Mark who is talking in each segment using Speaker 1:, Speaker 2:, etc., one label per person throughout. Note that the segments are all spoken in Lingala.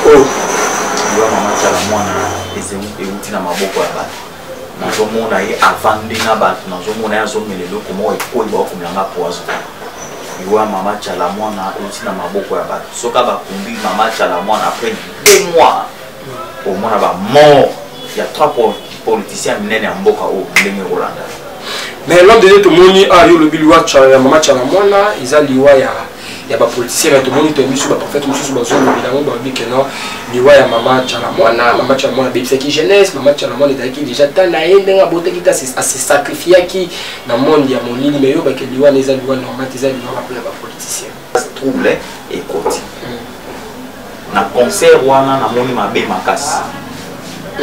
Speaker 1: Oh.
Speaker 2: Iwa mama chala mwana euti na maboko ya bato. Nazomona ye avandi na bato, nazomona ya zomelelo komo ekoi ba okumlanga poazo. Iwa mama chala mwana euti na maboko ya bato. Soka bakumbi mama chala mwana après 2 mois. Au moins ba mort. Il y a 3 politiciens minene ya mboka o ndenge Rolanda.
Speaker 1: Mais l'homme de tout moni a yo le biliwa chala mama chala mwana iza liwa ya ba politicien to moni to misu ba prophète misu ba zo bilango ba bikeno liwa ya mama chala mwana bebisa ki jeunesse mama chala mwana daki déjà tana ende nga bote kita à se sacrifier ki na monde ya molili mais yo ba ke liwa neza liwa normal teza liwa ba politicien
Speaker 2: trouble et côté na concert wana na moni mabe makasi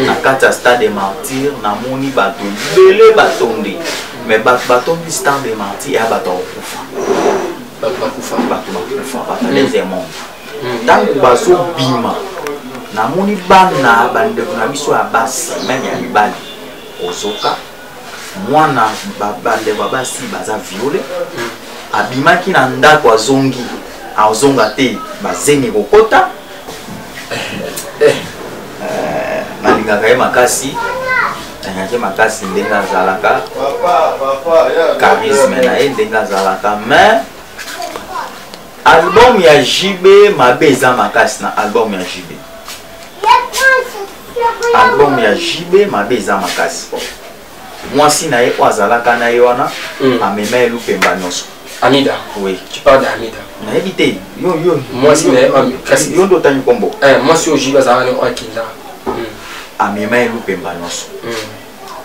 Speaker 2: na kata stade des martyrs na moni bato belé batondi mais batondi stade des martyrs ya bato okufa les aimants. Tant que baso bima, na moni bana bande na biso ya basi même ya mibali. Ozoka mwana bande ba basi baza violé. Abima ki na ndako azongi, azonga te bazenge kokota. Malinga kaye makasi. Tanyake makasi ndenga zalaka. Charisme na ye ndenga zalaka mais album ya JB mabeza makasi na album ya JB. Album ya JB mabeza makasi. Mwasi na ye wazalaka na ye wana amema elu pemba nyonso.
Speaker 1: Amida.
Speaker 2: Oui.
Speaker 1: Tu parles d'Amida.
Speaker 2: Na ebite yo
Speaker 1: mwasi na ye kasi
Speaker 2: yo ndo tani kombo.
Speaker 1: Mwasi o JB azalaka ne okinda.
Speaker 2: Amema elu pemba nyonso.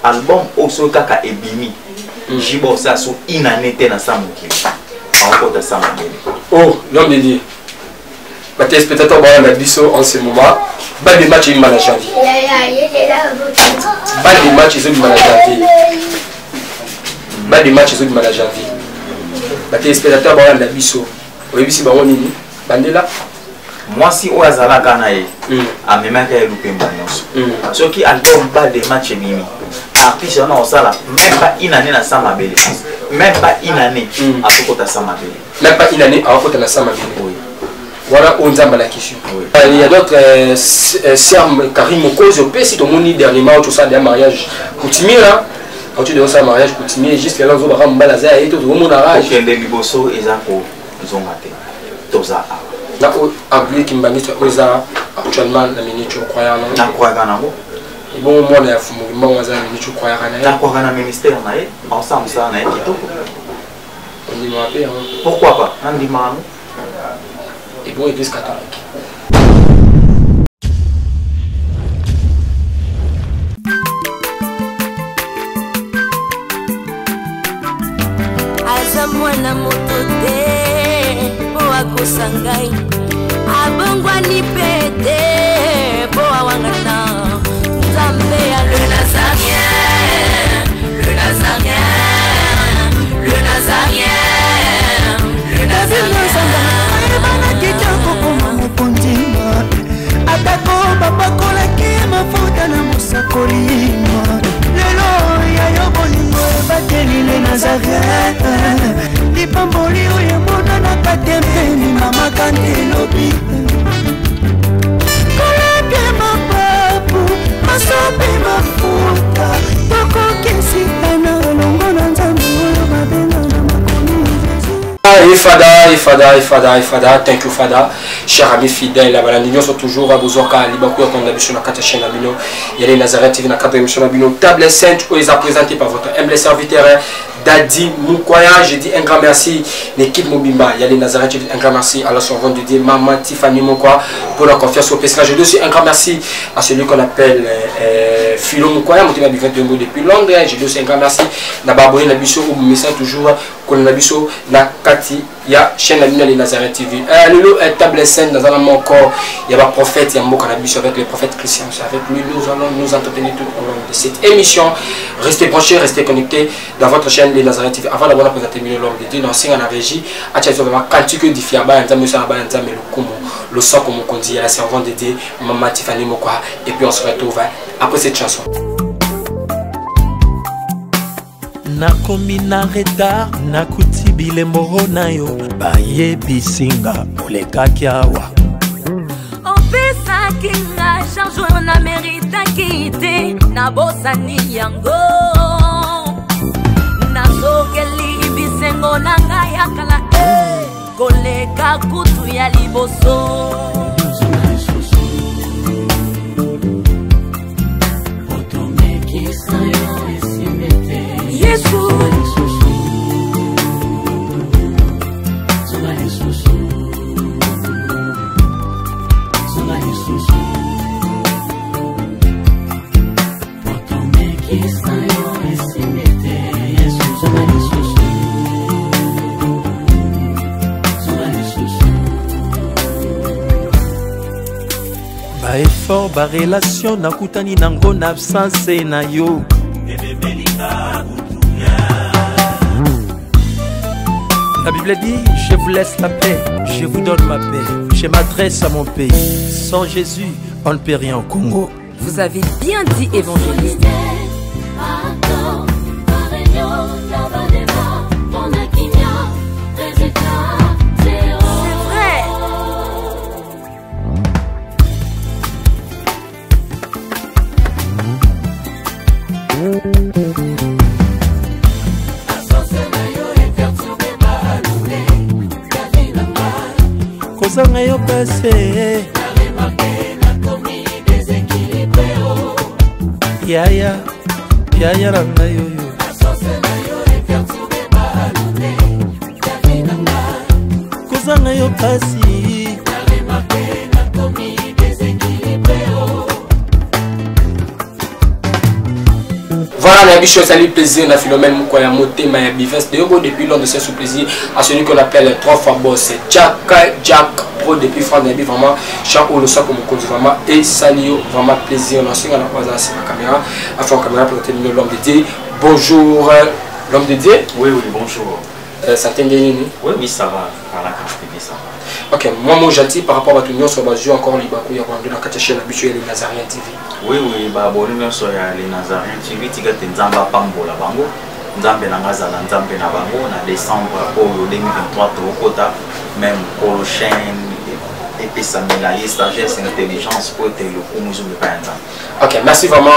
Speaker 2: Album oso kaka ebimi. JB osaso inanete na samukili.
Speaker 1: Oh, l'homme de Dieu. Les téléspectateurs de Bisso en ce moment. Bal des matchs, il m'a janvier. Bal des matchs, il m'a janvier. Bal des matchs, il m'a janvier. Les téléspectateurs de Bisso. Vous avez vu si vous avez Bandela.
Speaker 2: Moi, si vous avez la Ganaï, à mes mains, il y a le ce qui album bal des matchs, mimi. Artiste, on a ça même pas une année dans sa belle. Même pas une année à côté de sa belle.
Speaker 1: Même pas une année à côté de sa belle. Oui. Voilà, on a la question. Il y a d'autres sermes Karim Okoz, si tout le monde dernièrement, tout ça, des mariages coutumiers là. Quand tu donnes ça mariage coutumier, juste là, on va ramener et tout le monde a rage.
Speaker 2: Ok, les liboso, ils ont maté. Tout ça.
Speaker 1: Là, oublié qu'il m'a dit actuellement, la minute, je crois.
Speaker 2: Je crois que
Speaker 1: et bon, moi, on a fait un mouvement, je crois
Speaker 2: que le ministère, ensemble, ça, on a
Speaker 1: on dit moi,
Speaker 2: pourquoi pas? On dit moi.
Speaker 1: Et bon, église catholique.
Speaker 3: Azamwana motote, boa kosangai, abongwani pete, boa wangana. Le Nazarien, le Nazarien, le Nazarien, le
Speaker 1: Fada, thank you Fada, chers amis fidèles, la balandinion sont toujours à Bouzouaka, Libakou, comme d'habitude, dans 4 chaînes d'Abino, il y a les Nazareth TV, dans 4 émissions d'Abino, table sainte, où ils ont présenté par votre humble serviteur, Dadi Moukoya. Je dis un grand merci, l'équipe Mobimba, il y a les Nazareth TV, un grand merci à la servante de Dieu, Maman Tiffany Moukoya, pour la confiance au personnage. Je dis aussi un grand merci à celui qu'on appelle Philo Moukoya, mon témoin du 21 mois depuis Londres. Je dis aussi un grand merci, Nababoué Nabiso, où me sent toujours, qu'on Nabiso, Nakati. Il y a chaîne Abina les Nazareth TV. Lolo est table sainte dans un moment encore. Il y a un prophète, il y a un mot qu'on a vu avec le prophète Christian. Avec lui, nous allons nous entretenir tout au long de cette émission. Restez branchés, restez connectés dans votre chaîne les Nazareth TV. Avant d'avoir présenté l'homme de Dieu, dans 5 ans en régie, à Tchaïso, quand tu que diffia, le sang comme on dit, à la servante de Dieu, Maman Tiffany Moukoya. Et puis on se retrouve après cette chanson.
Speaker 4: Nakomi na retard nakuti bilembo na yo baye bisinga olekaki awa
Speaker 3: opesa kinga charge na mérite kité na bosani yango na sokeli bisengo na ngai akala koleka kutu ya liboso Yesu
Speaker 4: ba effort ba relation nakutani nango na absence na yo La Bible dit, je vous laisse la paix, je vous donne ma paix. Je m'adresse à mon pays. Sans Jésus, on ne peut rien au Congo.
Speaker 3: Vous avez bien dit, évangéliste. C'est vrai.
Speaker 4: Kozanga yo passé Yaya ranga yo yo Kozanga yo passé
Speaker 1: Voilà, la biche, salut, plaisir, on a Philomène Moukoya Moté, Maya Bifest, de Yobo depuis lors de ce sous-plaisir à celui qu'on appelle 3 fois boss, Jack Pro depuis France Nabi, vraiment, Jean Olosa comme on dit vraiment, et Salio, vraiment plaisir, on a su, on a posé la caméra, afin la caméra pour terminer l'homme de Dieu. Bonjour, l'homme de Dieu.
Speaker 2: Oui, bonjour.
Speaker 1: Ça t'a gagné?
Speaker 2: Oui, ça va, par la quantité, ça va.
Speaker 1: Ok, moi gentil par rapport à tout le monde sur le jeu encore les Bakou, il y a un Nakachaché, l'habitué les Nazariens TV.
Speaker 2: Oui, bah, bon, nous sommes les Nazariens TV, tu as Nzamba Pambola Bango, Nzambe Nangazala, Nzambe Nabango, en décembre 2023, Tokota, même pour le chaîne, et puis ça m'a dit sagesse et intelligence pour être le coup, nous sommes
Speaker 1: Ok, merci vraiment.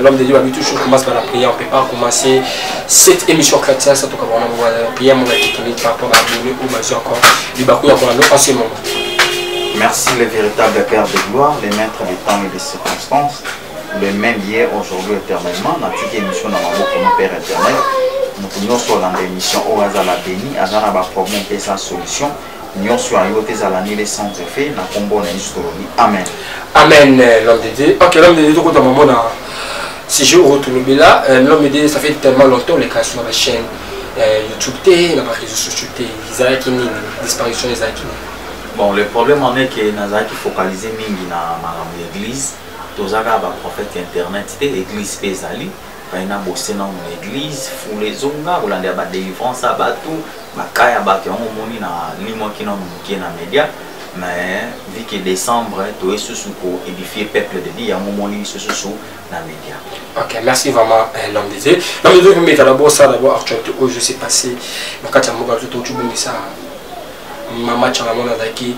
Speaker 1: L'homme de Dieu a dit toujours commence par la prière. On ne peut pas commencer cette émission chrétienne sans tout cas vraiment prière, mon équipe par rapport à Dieu ou bien encore du Bakou en ce moment.
Speaker 2: Merci le véritable Père de gloire, le maître des temps et des circonstances, le même hier, aujourd'hui, éternellement. Dans cette émission, dans ma boucle, mon Père éternel, nous pouvons sur l'émission au hasard la béni, hasard à problème et sa solution. Nous sommes à l'année des sans effet, nous sommes Amen.
Speaker 1: Amen, l'homme de Dieu. Ok, l'homme de Dieu, tout le monde a. Si je retourne là, l'homme de Dieu, ça fait tellement longtemps les créations de la chaîne YouTube, dans les réseaux sociaux, ils ont une disparition des acquis.
Speaker 2: Bon, le problème en est que nous avons focalisé dans l'église. Tous les prophètes internet, l'église Pézali. Il y a bossé dans l'église, il y a des délivrances à Batou, il y a des médias. Mais vu que décembre, tu es sous pour édifier le peuple de Dieu, il y a un moment sous dans les médias.
Speaker 1: Ok, merci vraiment l'homme de Dieu. L'homme de Dieu, je vais d'abord ça, d'abord actualité où je sais passer. Quand tu as mon ça, maman Chalamon Adaki,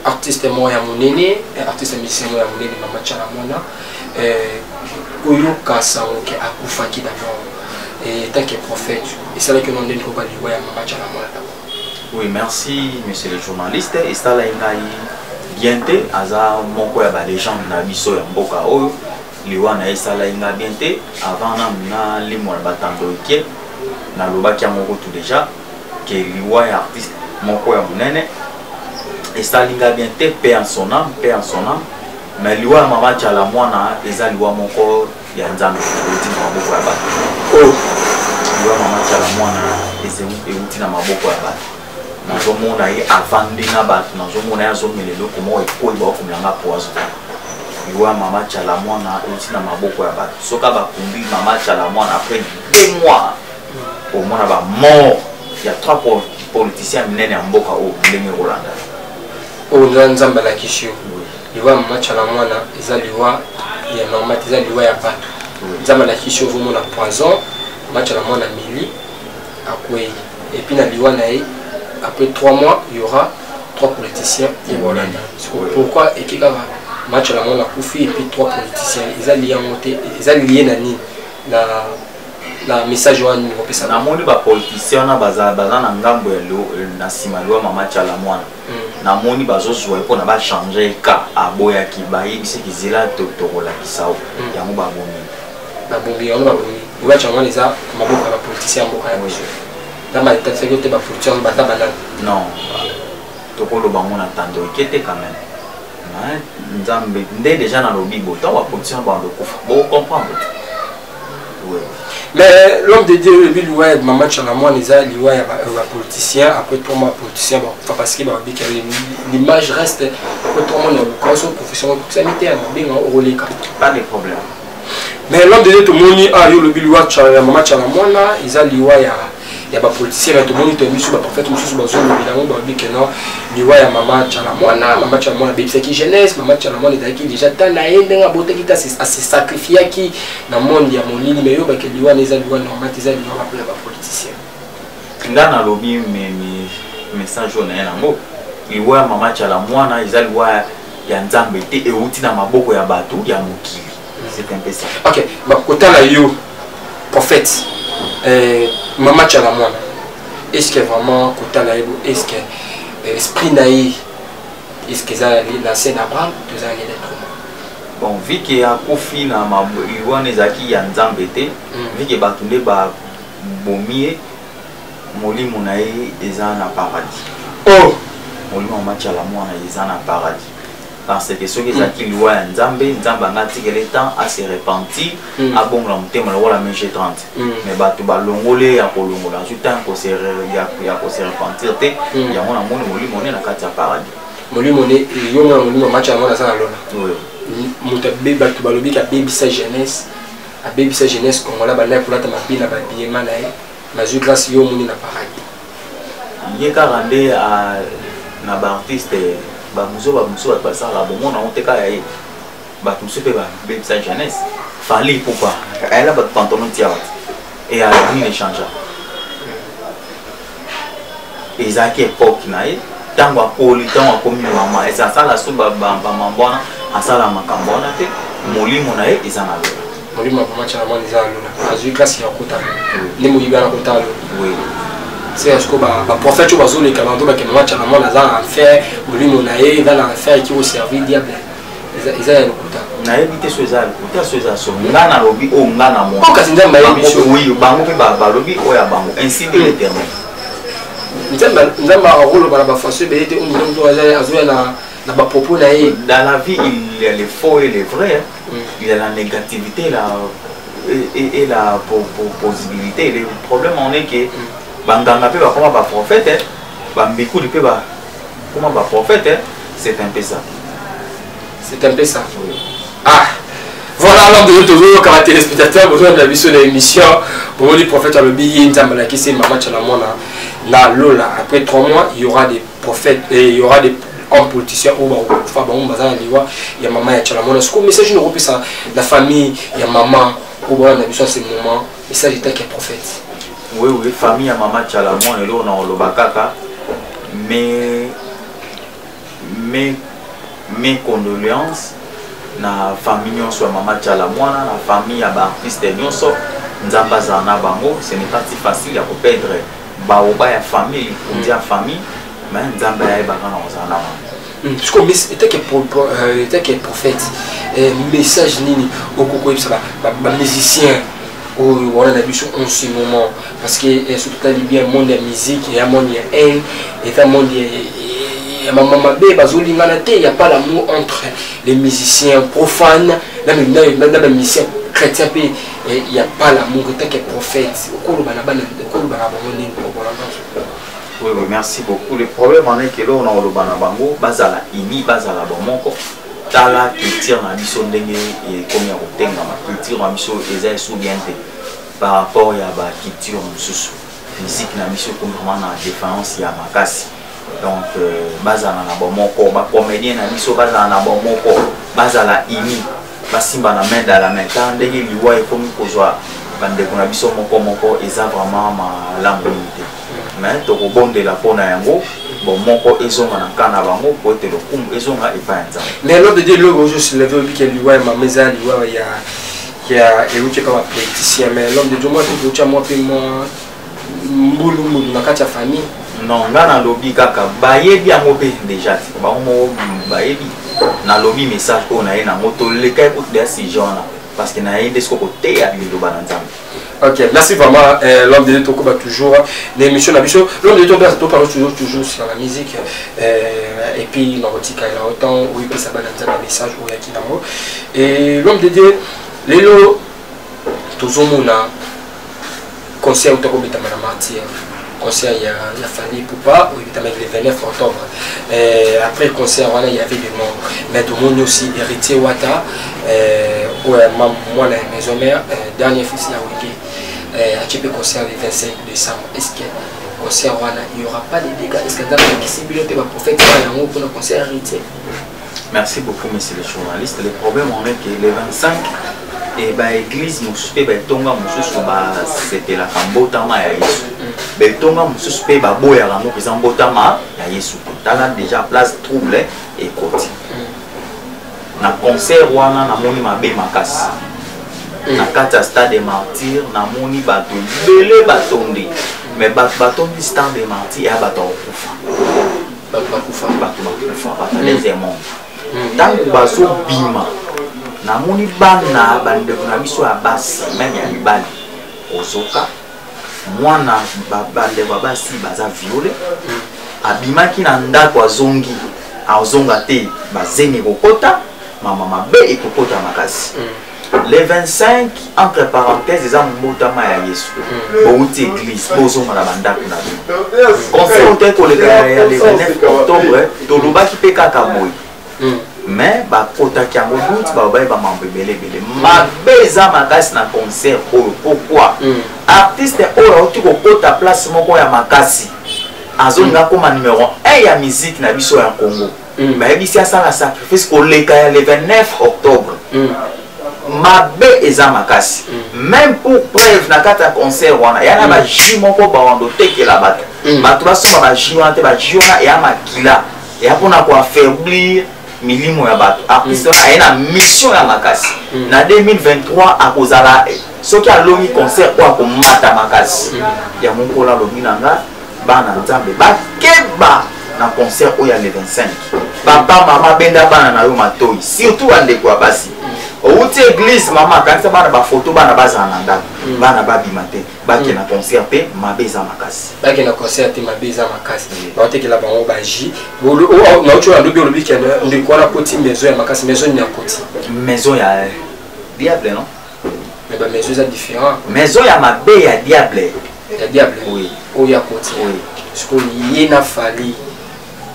Speaker 1: artiste moi à mon aîné, artiste musicien moi à mon aîné, maman Chalamona. Oyo Kassaon qui a Koufaki d'abord, et tant que prophète, et c'est là que nous avons dit qu'on va lui voir à Maman Chalamona d'abord.
Speaker 2: Oui, merci monsieur le journaliste. Et ça là, il y a bienté, Aza Monkoya légende na biso ya mboka oyo, liwa na ça là il y a bienté, avant na limo na batando eke, na lobaki ya moko tout déjà, que liwa ya artiste Monkoya munene, et ça il y a bienté, paix en son âme, mais liwa ya Maman Chalamona, eza liwa moko ya nzambe, oti na maboko ya bato.
Speaker 1: Oh,
Speaker 2: liwa ya Maman Chalamona, oti na maboko ya bato. Nazomona ye avandi na bato, nazomona ye azomela eloko moko ekoyi baokomela poison. Liwa Maman Chalamona oti na maboko ya bato. Soka bakumbi Maman Chalamona après 2 mois, omona ba mort. Il y a 3 politiciens minene ya mboka o ndenge Rolanda.
Speaker 1: oh, nzamba la kisho. Liwa Maman Chalamona, eza liwa ya normal, eza liwa ya bato. Nzamba la kisho vraiment na poison, Maman Chalamona mili, akwe. Et puis na liwa na ye, après 3 mois, il y aura 3 politiciens et voilà. Pourquoi et qui match la mona Koufi et puis 3 politiciens ils allaient monter ils allaient nani na message wa ni kopesa
Speaker 2: na moni ba politiciens na baza na ngambo ya lo na simalwa mama chala mwana na moni bazo jouer pour na ba changer ka aboya ki bayi bise kizila totokola kisao yango ba bombi
Speaker 1: on ba bombi wa chama les a maboka ba politiciens mboka ya monsieur na ma tête fait que ba politiciens ba tabana
Speaker 2: non tokolo ba mona tando ekete quand même nzambe ndé déjà na lobibo ta wa politiciens ba ndo kufa bo comprendre.
Speaker 1: Mais l'homme de Dieu, le but ouais, maman Chalamon, les a liés à politicien après 3 mois politicien, bon, parce que l'image reste après 3 mois dans le professionnel sanitaire, bien au relais.
Speaker 2: Pas de problème.
Speaker 1: Mais l'homme de Dieu, tout le monde a eu le but ouais, maman Chalamon, ils a lié il y a des politiciens, tout le monde est mis sur le prophète, sur la zone, évidemment, il y a maman Chalamon, c'est qui jeunesse, maman Chalamon est qui déjà tant à aider à beauté qui à se sacrifier qui dans le monde, il y a mon ligne, mais il y a des normal, ils ont appelé les politiciens.
Speaker 2: Là, dans le lobby, mes messages, on est en haut. Il y a maman Chalamon, ils ont il y a un zambété et outil dans ma boucle, il y a bateau, il y a mon kili. C'est un peu ça. Ok,
Speaker 1: quand là, yo, prophète. Maman Chalamon, est-ce que vraiment est-ce que l'esprit naïf, est-ce que ça la scène Abraham, deux années d'être
Speaker 2: bon, vu qu'il y a Kofi na Iwan Ezaki Yanzambete, vu qu'il y a Batunde ba Bomie, Moli Monae Ezana paradis.
Speaker 1: Oh,
Speaker 2: Moli Maman Chalamon Ezana paradis. Parce que ceux qui ont loué un Nzambe, Nzamba n'a pas le temps à se repentir, à bon l'homme, la même chose 30. Mais tu vas l'ongolé, à Colongola, tout le temps qu'on se repentir, il y a un moli monnaie dans le paradis.
Speaker 1: Moli monnaie, il y a un match à moi dans la loi. Oui. Mon bébé, tu vas le dire, baby sa jeunesse, à baby sa jeunesse, comme on l'a balai pour la tamapine, à baby malaye, mais je grâce au monde dans le paradis.
Speaker 2: Il y a 42 à l'artiste. Bamuso ça la bon on te caille ba tout ce pe ba sa jeunesse fallait pourquoi elle a pas pantalon tia et à la nuit échange et ça qui époque naï tango poli tango comme maman et ça la sous ba mambona asala makambona te molimo naï izana lo
Speaker 1: molimo ba match na moni izana lo azui grâce ya kota ni mo yibana kota lo oui. C'est ce que le prophète va les calendriers qui nous match à la mort à faire, lui mon aïe va la faire qui au service diable. Ils ont le coup.
Speaker 2: Na évité ce zal, coup ce zal so. Ngana lobi o ngana mo.
Speaker 1: Pourquoi c'est un maïs
Speaker 2: oui, bango pe ba lobi o ya bango ainsi de l'Éternel.
Speaker 1: Nzamba rôle ba façon be était on doit azoya na ba propos naïe.
Speaker 2: Dans la vie, il y a les faux et les vrais. Il y a la négativité et la possibilité. Le problème on est que Banganga peut comment va prophète, Bambikou peut comment va prophète, c'est un peu ça.
Speaker 1: C'est un peu ça. Oui. Ah, voilà alors de toujours comme téléspectateur besoin de la vision de l'émission. Pour le prophète à le billet, Nzambala qui c'est Maman Chalamon na Lola. Après 3 mois, il y aura des prophètes et il y aura des hommes politiciens ou il y a Maman Chalamon. Ce que message nous repose ça, la famille, il y a Maman, ou on a besoin de ces moments. Message était qu'il y a prophète.
Speaker 2: Oui, oui, famille à Maman Chalamon et là on a le bakaka. Mais mes condoléances na famille soit Maman Chalamon, la famille à l'artiste Nyonso, Nzamba Zana Bango, ce n'est pas si facile à perdre baoba ya famille, on dit à famille, mais Nzamba ya Bagana Zana.
Speaker 1: Parce que était que prophète, message nini au coco ça va musicien. On a vu sur un ce moment parce que surtout il y a un monde de musique, il y a un monde de haine, il y a un monde de il n'y a pas l'amour entre les musiciens profanes, même les musiciens chrétiens, il n'y a pas l'amour tant que prophète.
Speaker 2: Oui, merci beaucoup. Le problème est que là on a le banabango, bazala ini, bazala bomoko. Tala culture na biso ndenge et comme ya kotenga ma culture na biso eza souviente par rapport ya ba culture mususu musique na biso comme vraiment na défense ya makasi donc bazala na bomoko ba comédien na biso bazala na bomoko bazala ini basimba na main dans la main quand ndenge liwa e comme kozwa bande kuna biso moko eza vraiment ma langue mais to kobondela pona yango bon moko ezonga na kana bango po te le kum ezonga e pas nzambe.
Speaker 1: Mais l'homme de Dieu le jour se lever au qu'il lui ma maison lui il y a et où tu comme politicien mais l'homme de Dieu moi tu moi puis moi mbulu na kati ya famille.
Speaker 2: Non ngana lobby kaka bayebi yango pe déjà ba mo bayebi na lobby message ko na ye na moto le kai ko de si jona parce que na ye des ko côté ya le ba nzambe.
Speaker 1: Ok, merci vraiment. L'homme de Dieu va toujours l'émission d'habitude. L'homme de Dieu parle toujours sur la musique et puis dans votre cas il a autant oui puis ça va dans un message où il y a qui là-haut. Et l'homme de Dieu les lots toujours mon concert au Togo Beta Martyr. Concert il y a fallu pour pas oui le 29 octobre. Après le concert voilà il y avait des membres mais tout le monde aussi héritier Wata ouais moi la maison mère dernier fils là oui tu peux concert le 25 décembre. Est-ce que concert il n'y aura pas de dégâts? Est-ce que dans la possibilité de prophète pour le concert héritier?
Speaker 2: Merci beaucoup monsieur le journaliste. Le problème on est que le 25 et bah église musupe ba tonga mususu ba c'était la kambotama ya Yesu. Ba tonga mususu pe ba boya rango pesa mbotama ya Yesu. Tala déjà place trouble et côté. Na concert wana na moni mabe makasi. Na kata stade des martyrs na moni bato belé batondi. Mais batondi stade des martyrs ya bato okufa. Bato les aimants. Tangu baso bima na moni bana bande na biso ya basi même ya libali ozoka mwana bande babasi baza violé abimaki na ndako azongi azonga te bazeni kokota mama mabe ekokota makasi. Le 25 entre parenthèses eza mbotama ya Yesu bouti église bozonga na bandako na bino concert ko le 29 octobre tolobaki pe kaka boy mais bakota kiango doute ba mambo belé mabeza makasi na concert pourquoi artiste oyo tu kokota place moko ya makasi azonga koma numéro 1 ya musique na biso ya Congo mais bisi asala sacrifice ko leka ya le 29 octobre mabe eza makasi même pour preuve na kata concert wana yana ba ji moko ba wando tekela bato bato basoma ba ji wana te ba ji wana ya makila ya pona ko affaiblir milimo ya bato artiste wana mission ya makasi na 2023 akozala soki alongi concert kwa komata makasi ya monkola lobi nanga bana nzambe bakeba na concert oya le 25 papa mama benda bana na yo matoi surtout andeko basi outi église mama kanisa bana ba photo bana baza na ndako bana babima te baki na concert pe mabeza makasi
Speaker 1: baki na concert te mabeza makasi ba tekela bango baji bolo na ocho ya lobi lobi kena ndiko na koti maison ya makasi maison ni akoti
Speaker 2: maison ya diable non
Speaker 1: mais ba maison est différent
Speaker 2: maison ya mabe ya diable
Speaker 1: oui o ya koti oui ce qu'on y na fali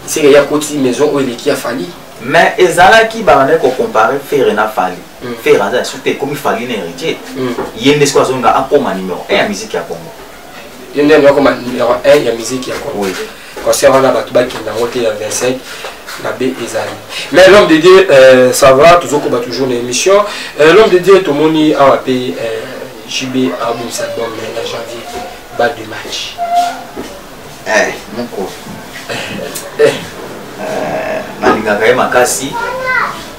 Speaker 1: c'est qu'il y a côté maison où il est qui a fallu
Speaker 2: mais ezala qui bande ko comparer faire na fali faire ça surtout comme il fallait héritier yende quoi zonga akoma numéro 1 ya musique ya Congo
Speaker 1: yende no comme numéro 1 ya musique ya Congo oui concert on a battu qui na monté à 25 na B ezali mais l'homme de Dieu ça va toujours comme toujours une émission l'homme de Dieu tout moni a payer JB album album en janvier bas de match
Speaker 2: mon co nalingaka ye makasi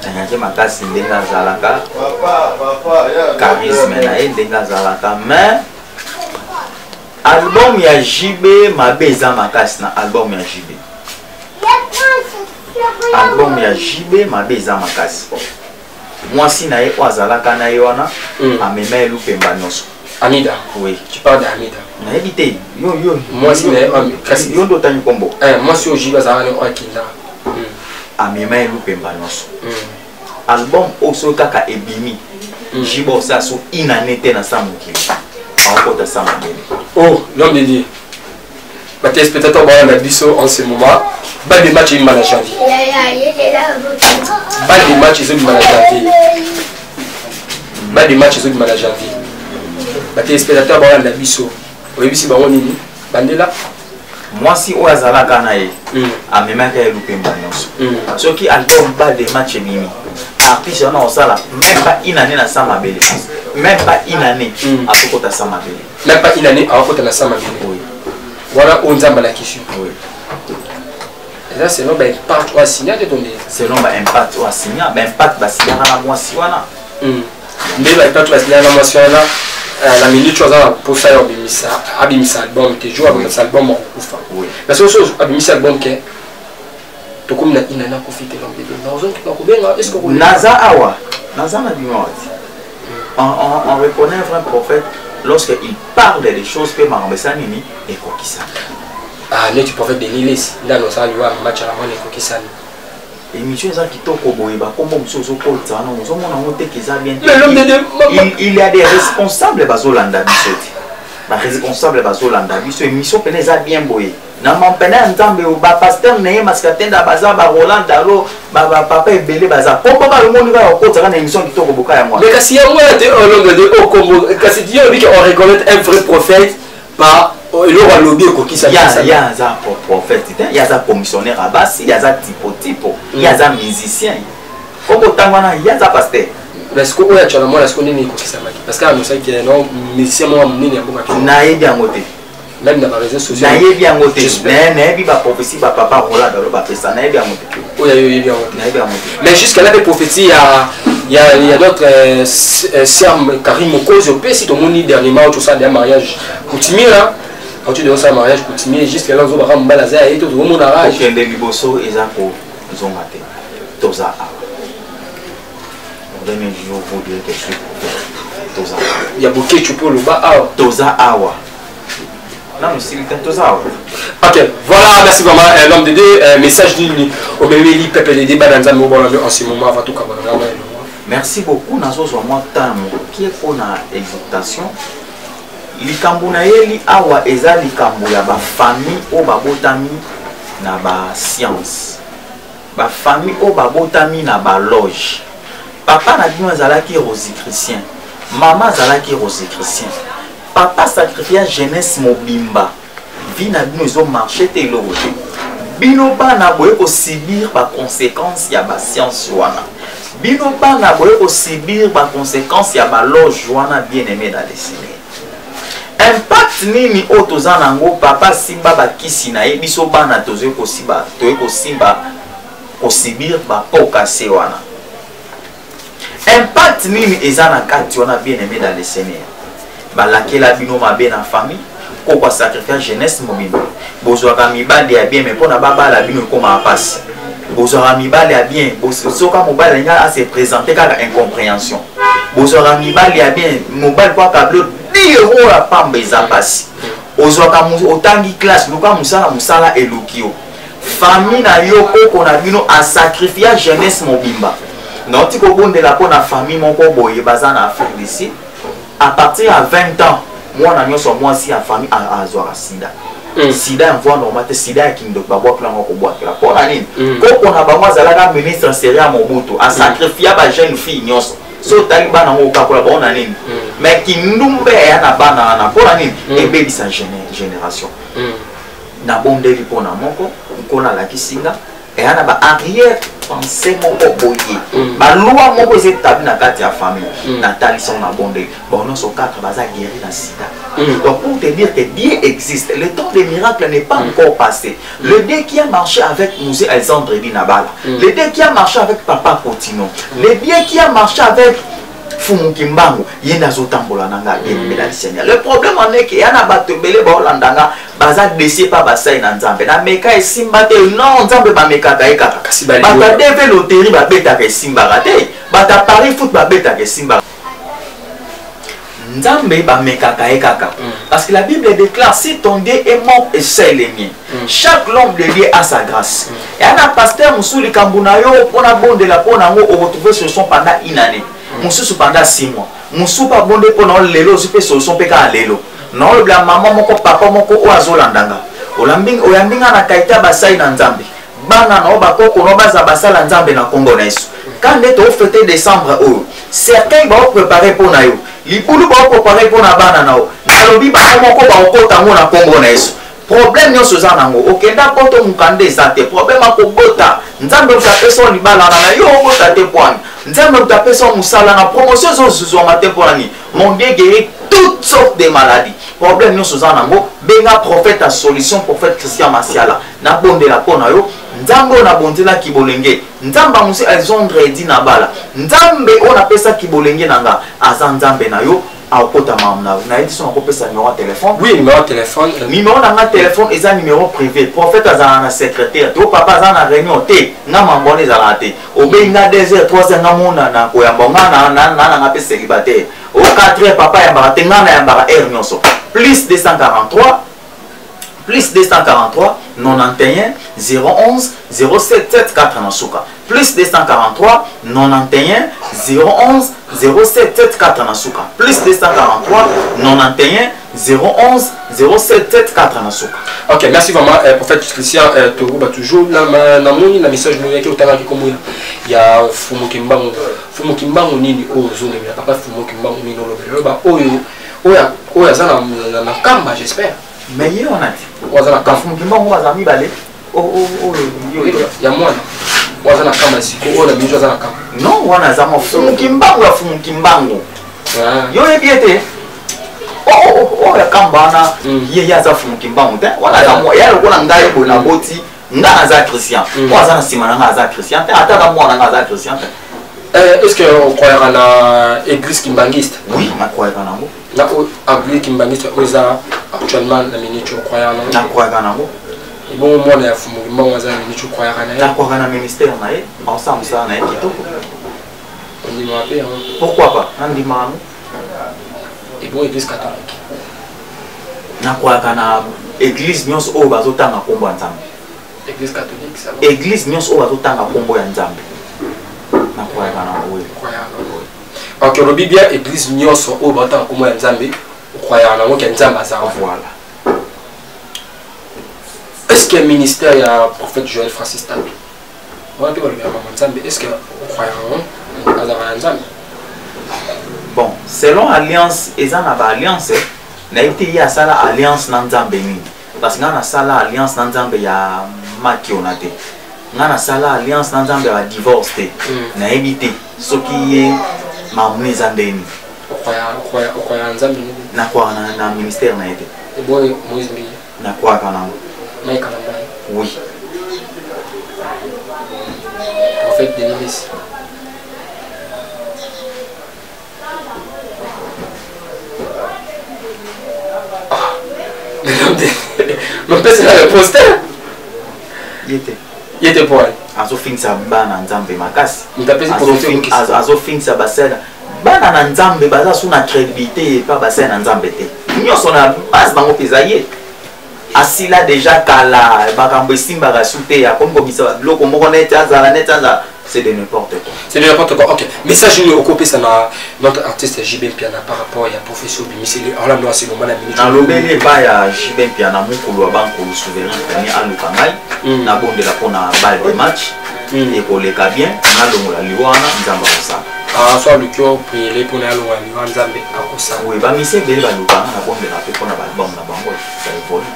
Speaker 2: nanyaki makasi ndenge azalaka charisme na ye ndenge azalaka mais album ya JB mabe eza makasi na album ya JB album ya JB mabe eza makasi mwasi na ye oyo azalaka na ye wana amema ye lupemba nyonso
Speaker 1: Amida.
Speaker 2: Oui.
Speaker 1: Tu parles d'Amida.
Speaker 2: N'habitez. Yo.
Speaker 1: Moi si
Speaker 2: kasi yo ndo tani kombo.
Speaker 1: Moi si ojiba za ne okinda.
Speaker 2: Amema elupemba nyonso. Album oso kaka ebimi. Jibo sa so inanete na samukili. Akota samabele.
Speaker 1: Oh, l'homme de Dieu. Bah téléspectateurs ba na biso en ce moment. Bas des matchs in mana janvier. Bas des matchs in mana janvier. Bas des matchs in mana janvier. Les téléspectateurs ba na biso oyebisi bango nini bandela
Speaker 2: mwasi oyo azalaka na ye amemaka ye lupemba nyonso soki album ba de match ebimi artiste wana osala même pas une année na sama bele même pas une année akokota sama bele
Speaker 1: même pas une année akokota na sama bele voilà on nzamba la question
Speaker 2: oui
Speaker 1: Là, c'est non, ben, pas toi signer de ton dé.
Speaker 2: Selon l'impact ou signer, l'impact va signer à la mois si on a.
Speaker 1: Mais l'impact va signer à la mois si on a. La minute chose pour faire abimisa album, tu joues avec album en coufa. Oui. Mais c'est chose abimisa album que tu comme inana profiter l'homme de Dieu. Est-ce que
Speaker 2: Naza awa, Naza na bimawati. On reconnaît un vrai prophète lorsqu'il parle des choses que Marambesani et Kokisani.
Speaker 1: Ah, là tu prophète de Nilis, là nous allons voir match à la main et Kokisani.
Speaker 2: Et Michel Zan qui toque au boïba, comme on se dit, il y a des responsables Bazolanda Bissotti. Les responsables Bazolanda Bissotti, mission Peneza bien boyé. N'a m'en peine un temps, mais pasteur n'est mascaten d'Abaza, Roland Dalo, papa et Belé Baza. Pourquoi le monde va au côté d'une émission qui toque au boca à moi?
Speaker 1: Mais si on au Congo, quand c'est dit qu'on reconnaît un vrai prophète par. Il aura lobby au qui
Speaker 2: il y a un prophète, il y a un commissionnaire à base, il y a un typo, il y a un musicien. Comme autant il y a un pasteur.
Speaker 1: Est-ce que vous avez un est-ce qu'on est né parce que nous savons qu'il y a un musicien moi amené à beaucoup.
Speaker 2: Naïe bien moté.
Speaker 1: Même dans les réseaux sociaux.
Speaker 2: Naïe bien moté. Naïe bien prophétie papa Roland dans le baptême. Naïe bien moté.
Speaker 1: Oui, il y a bien moté. Mais jusqu'à là des prophéties il y a d'autres sermes Karim Mokoz au pays si tout le monde dernièrement tout ça des mariages coutumiers là. Quand tu dois faire un mariage coutumier, jusqu'à là, on va faire un et tout le monde a rage.
Speaker 2: Il y a des liboso et ça pour Zongate. Toza Awa. On donne un jour pour dire que je suis Toza Awa.
Speaker 1: Il y a beaucoup de choupo le bas.
Speaker 2: Toza Awa. Non, mais c'est le Toza Awa.
Speaker 1: Ok, voilà, merci vraiment. L'homme de Dieu, message du au bébé, il peut les débats dans un moment en ce moment avant tout.
Speaker 2: Merci beaucoup. Nous avons moi temps qui est pour la exaltation. Likambo na yeli awa eza likambo ya ba famille o babotami na ba science ba famille o babotami na ba loge. Papa na bino azalaki rosichristien, maman azalaki rosichristien, papa sacrifiait jeunesse mobimba, vie na bino ezo marché te eloko te. Bino bana boye ko subir ba conséquences ya ba science wana, bino bana boye ko subir ba conséquences ya ba loge wana bien aimé dans les ciné. Impact nini otoza nango papa simba bakisi na ye biso bana tozo ko simba ko sibir ba pokase wana. Impact nini eza na kati wana bien aimé dans le Seigneur. Ba lakela bino mabe na famille ko kwa sacrifier jeunesse mobimba. Bozwaka mibale ya bien mais pona baba la bino ko ma passe. Bozwaka mibale ya bien soka mobile nga a se présenter kaka incompréhension. Bozwaka mibale ya bien mobile kwa tableau dire la pamba eza pasi ozwaka otangi classe luka musala elokio famille na yo koko na bino a sacrifier jeunesse mobimba noti ko bondela pona famille moko boye baza na Afrique d'ici à partir à 20 ans moi na nyonso moi si a famille azwaka sida sida envoie normal te sida qui ndo babwa plan ko bwa la pona nini koko na bango azalaka ministre Seria Mobutu a sacrifier ba jeune fille nyonso so taliban na ngoka ko la bona nini mais qui ndumbe ya na bana na pona nini ebe bisa génération na bondeli pona moko kona la kisinga et ana ba arrière pensée moko boye ba loi moko est établi na kati ya famille na talison na bondeli bon non so quatre baza guéri na sida. Donc pour te dire que Dieu existe, le temps des miracles n'est pas encore passé. Le Dieu qui a marché avec Mousé Alexandre Binabala, le Dieu qui a marché avec Papa Cotino, le Dieu qui a marché avec Fumukimbango, Yenazotambola Nanga, le problème en est qu'il y a un bateau belé Bolandanga, Baza décès pas Bassaï Nanzambe, na Meka et Simbate, non, Nzambe Bameka Kaeka, Bata Deve Loterie Babeta et Simbarate, Bata Paris Foot Babeta et Simbarate. Nzambe ba mekaka ekaka parce que la Bible déclare si ton Dieu est mort et c'est le mien. Chaque l'homme de Dieu a sa grâce. Et un pasteur Mousouli Kambunayo pour la bonne de la pona on retrouver ce son pendant une année. Moussou pendant 6 mois. Moussou pas bonde pour non lelo je peux solution peka lelo. Non le maman moko papa moko o azolandanga. Oyambinga na kaita basai na Nzambe. Bana no bakoko no baza basala Nzambe na Kongo na Yesu. Quand est au fêté décembre certains vont préparer pour nayo. Libulu ba préparer pour na bana nao. Na lobi ba moko ba okota ngo na Kongo na Yesu. Problème nyonso za nango. Okenda poto mukande zate. Problème akobota. Nzambe utapesa libala na yo obota te point. Nzambe utapesa musala na promotion zo zo mate point. Mon Dieu guérit toutes sortes de maladies. Problème nyonso za nango. Benga prophète à solution prophète Christian Masiala. Na bonde la pona yo. nzambe on a bondela kibolenge nzamba musi Alexandre di na bala nzambe on a pesa kibolenge nanga aza nzambe na yo akota mamna na yedi son akopesa numéro de téléphone
Speaker 1: oui numéro de téléphone
Speaker 2: numéro na téléphone eza numéro privé prophète aza na secrétaire to papa aza na réunion te nga mambone ezala te obenga 2h 3h nga mona na koyamba nga na pe célibataire au 4h papa yamba te nga na yamba heure nyonso plus 243 91 011 077 4 na suka plus 243 91 011 077 na suka plus 243 91 011 077 na suka.
Speaker 1: Ok, merci vraiment prophète Christian Toruba toujours na moni na message nous yaki otanga kikomo ya Fumu Kimbangu nini o zone ya papa Fumu Kimbangu nini lo ba oyo azana na kamba j'espère.
Speaker 2: Mais il y en a dit.
Speaker 1: On a la cam.
Speaker 2: On a mis balé.
Speaker 1: Il y a moins. On a la cam ici. On a mis la cam.
Speaker 2: Non, on a zama fumu kimbangu. Yo e biete. Oh ya kambana. Ye ya za fumu kimbangu. Wala za mo ya lo na ngai bona boti. Nga za Christian. On a za simana nga za Christian. Ata ka mo nga za Christian.
Speaker 1: Est-ce que on croit à l'église kimbangiste?
Speaker 2: Oui, on croit à nango.
Speaker 1: La l'église kimbangiste actuellement la minute on croit à nango.
Speaker 2: On croit à nango.
Speaker 1: Et bon moi na fumu kimbangu za minute on croit à nango.
Speaker 2: On croit à ministère na ye. Ensemble ça na kitoko.
Speaker 1: On dit moi paix.
Speaker 2: Pourquoi pas? On dit moi.
Speaker 1: Et bon église catholique.
Speaker 2: Na croit à église nyos o bazotanga kombo ya Nzambe.
Speaker 1: Église catholique ça.
Speaker 2: Église nyos o bazotanga kombo ya Nzambe.
Speaker 1: Ok, le Biblia église nyonso o bata ko mo nzambe croyant na mo ke nzamba za
Speaker 2: voilà.
Speaker 1: Est-ce que le ministère ya prophète Joël Francis Tato on peut le maman nzambe est-ce que croyant azara nzambe?
Speaker 2: Bon, selon alliance ezana ba alliance na été ya sala alliance na nzambe ni parce que na sala alliance na nzambe ya makionate na sala alliance na nzambe ya divorce te na ebité ce qui est mamneza ndeni
Speaker 1: croyant nzambe
Speaker 2: na kwa na ministère na été
Speaker 1: et boy Moïse Mbi
Speaker 2: na kwa kana
Speaker 1: mais kana
Speaker 2: oui
Speaker 1: prophète Denis non c'est la réponse il était pour elle
Speaker 2: azo finisa bana nzambe makasi
Speaker 1: azo
Speaker 2: finisa basela bana na nzambe baza suna crédibilité pa basela na nzambe te nyonso na base bango peza ye asila déjà kala bakambo esimba rasute ya kombo bisa biloko moko neti azala c'est de n'importe quoi.
Speaker 1: C'est de n'importe quoi. Ok. Message nous occupé ça notre artiste JB Piana par rapport à professeur Bimiseli. Alors là c'est le moment la minute.
Speaker 2: Na lobele ba ya JB Piana mukulu banko souverain tani alukangai na bonde la pona balle de match et pour les cas bien na longola liwana nzamba ça.
Speaker 1: Ah soit le cœur prier pour na longola liwana nzambe akosa.
Speaker 2: Oui ba mise bele ba lukanga na bonde la pe pona ba bon na bango ça évolue.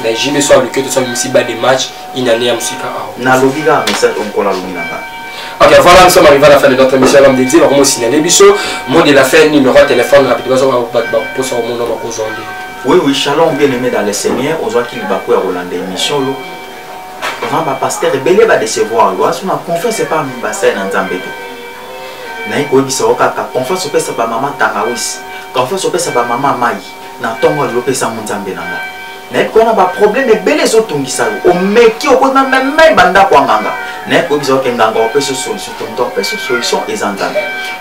Speaker 1: Na JB soit le cœur de son misi balle de match inania musika.
Speaker 2: Na lobiga message on la lumina.
Speaker 1: Ok, voilà, nous sommes arrivés à la fin de notre émission. On va dire, on va signaler Bichot. Mot de la fin, numéro de téléphone, rapidement, on va poser au monde.
Speaker 2: Oui, shalom, bien aimé dans le Seigneur. On voit qu'il va quoi Roland émission. On va pasteur belé va décevoir. On a confiance c'est pas un bassin dans Zambé. Na iko bisa okaka confiance au pesa ba maman Tarawis. Confiance au pesa ba maman Mai. Na tongo lo pesa mon Zambé nanga. Na iko na ba problème belé zo tongisa. O meki o ko même banda kwa nganga.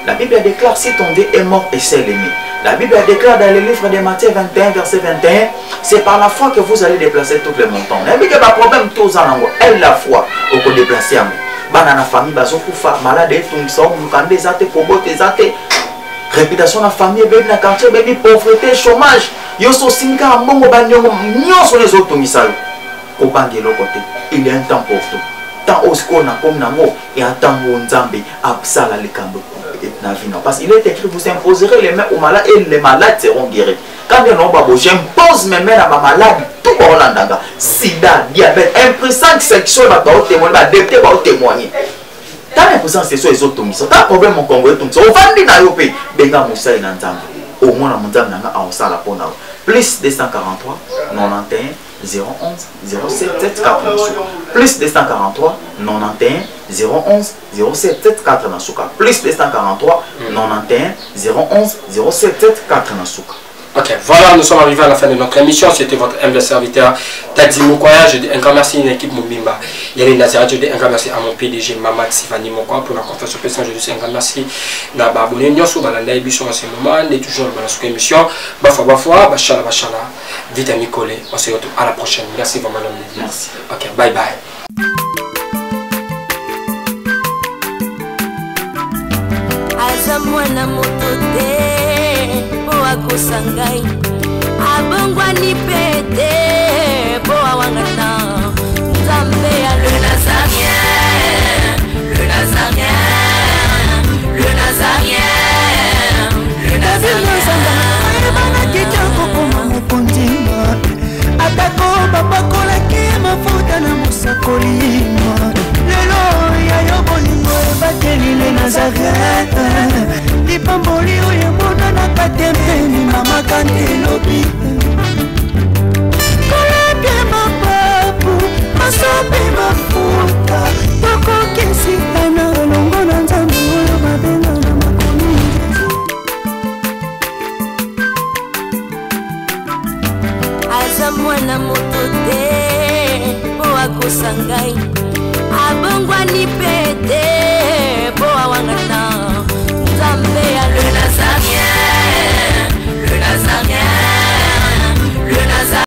Speaker 2: La Bible déclare si ton Dieu est mort et c'est l'aimé. La Bible déclare dans le livre de Matthieu 21, verset 21, c'est par la foi que vous allez déplacer tous les montants. La Bible a problème tous en angle. Elle la foi au coup déplacer en banana famille bazo kufa malade et tout ça on quand des athées pour botter des athées réputation la famille baby na quartier baby pauvreté chômage yo so singa mbongo banyongo nyonso les autres misalo au bangelo côté il y a un temps pour tout. Osko na comme nango et attendre Nzambe absala les cambo na vie non parce qu'il est écrit vous imposerez les mains aux malades et les malades seront guéris. Quand bien non babo j'impose mes mains à ma malade tout Rolandanga sida diabète impuissance sexuelle va témoigner va détecter va témoigner. T'as l'impression c'est sur les autres miso t'as problème mon Congo tout ça au vandi na yope benga musa na Nzambe au moins na Nzambe na a osala pona plus 243 91 011 077 4 Nasuka. Plus 243 91 011 077 4 Nasuka. Plus 243 91 011 077 4 Nasuka.
Speaker 1: Ok, voilà, nous sommes arrivés à la fin de notre émission. C'était votre humble serviteur Daddy Mukwaya. Je dis un grand merci à l'équipe Mumbimba. Il y a les Nazareth. Je dis un grand merci à mon PDG Mamad Sivani Mokwa pour la conférence de presse. Je dis un grand merci à Babouné Nyonso, Balanda Ebiso en ce moment. On est toujours dans cette émission. Bafwa, Bachala, vite à Nicolé. On se retrouve à la prochaine. Merci vraiment.
Speaker 2: Merci.
Speaker 1: Ok, bye bye.
Speaker 3: Azamwana motote Sangai abongwani pete boa wangana Nzambe ya le Nazarien le Nazarien le Nazarien le Nazarien
Speaker 5: bana kitoko koma mukundima atako babakola ki mafuta na musakolima lelo ya yobolingo bateli le Nazarien lipamboli oyo mona na katempeni mama kandelobi kolabye mapapu masope mafuta tokokesikana longo na Nzambe oyo babenga na makomi
Speaker 3: aza mwana moto te po akosa ngai abongwani pete